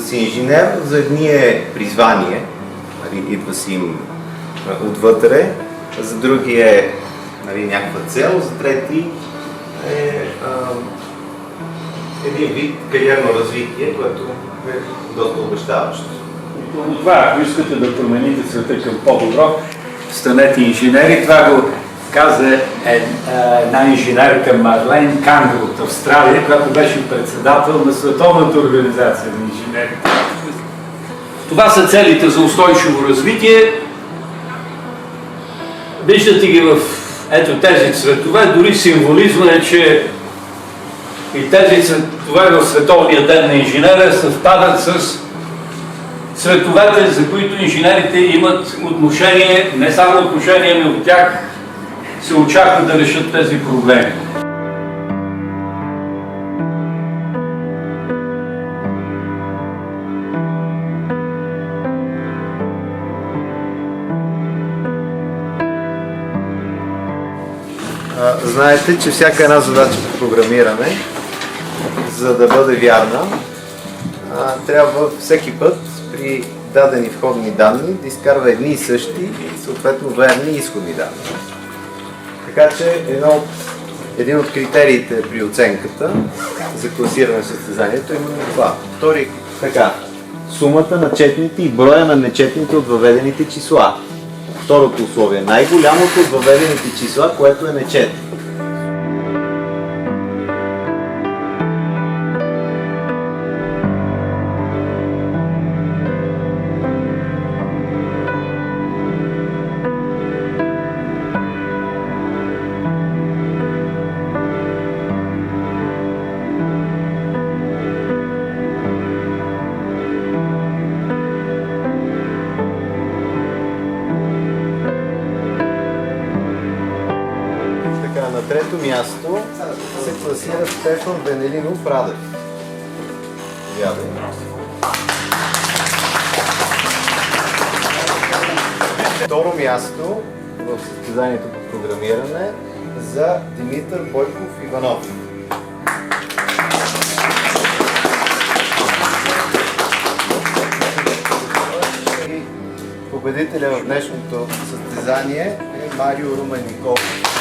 си инженер, за едни е призвание, идва си им отвътре, за други е някаква цел, за трети е един вид кариерно развитие, което е доста обещаващо. Това, ако искате да промените света към по-добро, станете инженери. Това го каза една инженерка Марлен Кангър от Австралия, която беше председател на Световната организация на инженерите. Това са целите за устойчиво развитие. Виждате ги в ето тези цветове, дори символизма е, че и тези цветове в Световния ден на инженера съвпадат с цветовете, за които инженерите имат отношение, не само отношение, но от тях се очаква да решат тези проблеми. Знаете, че всяка една задача по програмиране, за да бъде вярна, трябва всеки път при дадени входни данни да изкарва едни и същи и съответно верни изходни данни. Така че един от критериите при оценката за класиране на състезанието е именно това. Втори така, сумата на четните и броя на нечетните от въведените числа. Второто условие, най-голямото от въведените числа, което е нечетно. На трето място се класира Стефан Венелинов Радев. Второ място в състезанието по програмиране за Димитър Бойков Иванов. Победителя в днешното състезание е Марио Румен Николов.